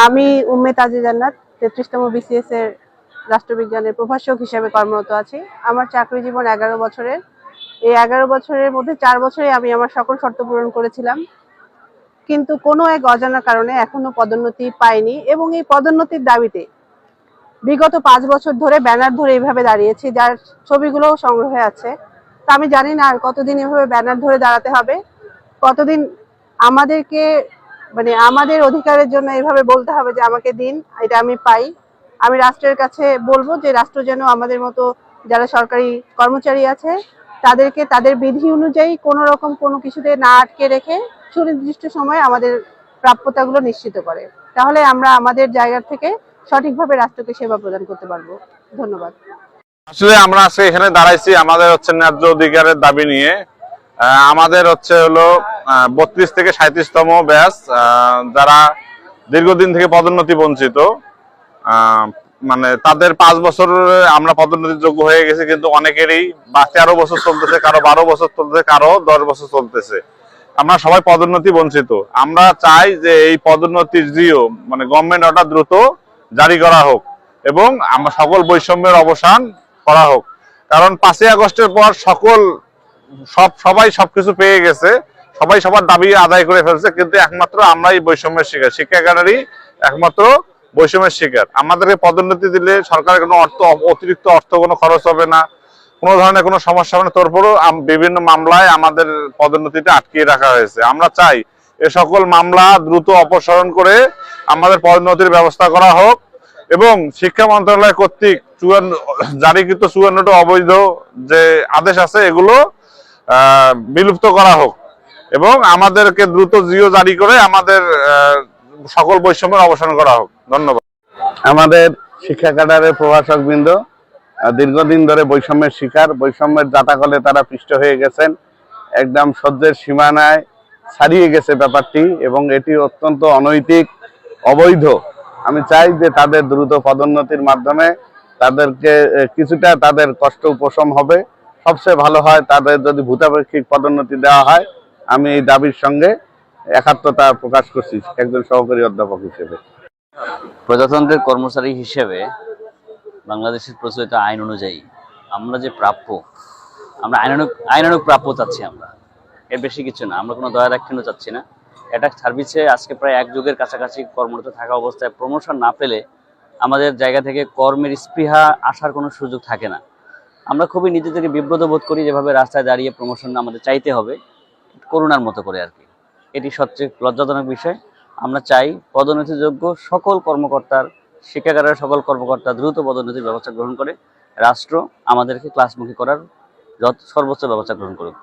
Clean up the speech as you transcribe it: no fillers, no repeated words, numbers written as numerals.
আমি উম্মে তাজে জান্নাত ৩৩তম বিসিএস এর রাষ্ট্রবিজ্ঞানের প্রভাষক হিসেবে কর্মরত আছি। আমার চাকরি জীবন ১১ বছরের। এই ১১ বছরের মধ্যে ৪ বছরে আমি আমার সকল শর্ত পূরণ করেছিলাম, কিন্তু কোনো এক অজানা কারণে এখনো পদোন্নতি পাইনি এবং এই পদোন্নতির দাবিতে বিগত ৫ বছর ধরে ব্যানার ধরে এইভাবে দাঁড়িয়েছি, যার ছবিগুলোও সংগ্রহে আছে। তা আমি জানি না আর কতদিন এভাবে ব্যানার ধরে দাঁড়াতে হবে, কতদিন আমাদেরকে আমাদের অধিকারের জন্য এভাবে বলতে হবে যে আমাকে দিন, এটা আমি পাই। আমি রাষ্ট্রের কাছে বলবো যে রাষ্ট্র যেন আমাদের মতো যারা সরকারি কর্মচারী আছে তাদেরকে তাদের বিধি অনুযায়ী কোনো রকম কোনো কিছুতে না আটকে রেখে সুনির্দিষ্ট সময়ে আমাদের প্রাপ্যতাগুলো নিশ্চিত করে, তাহলে আমরা আমাদের জায়গা থেকে সঠিকভাবে রাষ্ট্রকে সেবা প্রদান করতে পারবো। ধন্যবাদ। আসলে আমরা আজকে এখানে দাঁড়াইছি আমাদের ন্যায্য অধিকারের দাবি নিয়ে। আমাদের হলো ৩২ থেকে ৩৭তম ব্যাচ, যারা দীর্ঘদিন থেকে পদোন্নতি বঞ্চিত, তাদের ৫ বছর আমরা পদোন্নতির যোগ্য হয়ে গেছি, কিন্তু অনেকেরই ১৩ বছর চলতেছে, কারো ১২ বছর চলতেছে, কারো ১০ বছর চলতেছে। আমরা সবাই পদোন্নতি বঞ্চিত। আমরা চাই যে এই পদোন্নতির জিও গভর্নমেন্ট অর্ডার দ্রুত জারি করা হোক এবং আমরা সকল বৈষম্যের অবসান করা হোক। কারণ ৫ই আগস্টের পর সবাই সবকিছু পেয়ে গেছে, সবাই সবার দাবি আদায় করে ফেলছে, কিন্তু একমাত্র আমরাই বৈষম্যের শিকার, শিক্ষা ক্যাডারই একমাত্র বৈষম্যের শিকার। আমাদেরকে পদোন্নতি দিলে সরকারের কোনো অতিরিক্ত অর্থ কোনো খরচ হবে না, কোনো ধরনের কোনো সমস্যা হবে না। তারপরেও বিভিন্ন মামলায় আমাদের পদোন্নতিটা আটকিয়ে রাখা হয়েছে। আমরা চাই এ সকল মামলা দ্রুত অপসারণ করে আমাদের পদোন্নতির ব্যবস্থা করা হোক এবং শিক্ষা মন্ত্রণালয় কর্তৃক জারিকৃত ৫৪টা অবৈধ যে আদেশ আছে এগুলো বিলুপ্ত করা হোক এবং আমাদেরকে দ্রুত জিও জারি করে আমাদের সকল বৈষম্যের অবসান করা হোক। ধন্যবাদ। আমাদের শিক্ষা ক্যাডারের প্রভাষক বৃন্দ দীর্ঘদিন ধরে বৈষম্যের শিকার, বৈষম্যের জাতাকলে তারা পিষ্ট হয়ে গেছেন, একদম সহ্যের সীমানায় ছাড়িয়ে গেছে ব্যাপারটি এবং এটি অত্যন্ত অনৈতিক, অবৈধ। আমি চাই যে তাদের দ্রুত পদোন্নতির মাধ্যমে তাদেরকে কিছুটা তাদের কষ্ট উপশম হবে। সবচেয়ে ভালো হয় তাদের যদি ভূতাপেক্ষিক পদোন্নতি দেওয়া হয়। আমি এই দাবির সঙ্গে একাত্মতা প্রকাশ করছি একজন সহকারী অধ্যাপক হিসেবে। প্রজাতন্ত্রের কর্মচারী হিসেবে বাংলাদেশের প্রচলিত আইন অনুযায়ী আমরা যে প্রাপ্য, আমরা আইনানুগ প্রাপ্য চাচ্ছি। আমরা এর বেশি কিছু না, আমরা কোনো দয়া দাক্ষিণ্য চাচ্ছি না। এটা সার্ভিসে আজকে প্রায় ১ যুগের কাছাকাছি কর্মরত থাকা অবস্থায় প্রমোশন না পেলে আমাদের জায়গা থেকে কর্মের স্পৃহা আসার কোনো সুযোগ থাকে না। আমরা খুবই নিজে থেকে বিব্রত বোধ করি যেভাবে রাস্তায় দাঁড়িয়ে প্রমোশন আমাদের চাইতে হবে করুণার মতো করে আর কি। এটি সবচেয়ে লজ্জাজনক বিষয়। আমরা চাই পদোন্নতিযোগ্য সকল কর্মকর্তার, শিক্ষাগারের সকল কর্মকর্তা দ্রুত পদোন্নতির ব্যবস্থা গ্রহণ করে রাষ্ট্র আমাদেরকে ক্লাসমুখী করার সর্বোচ্চ ব্যবস্থা গ্রহণ করুক।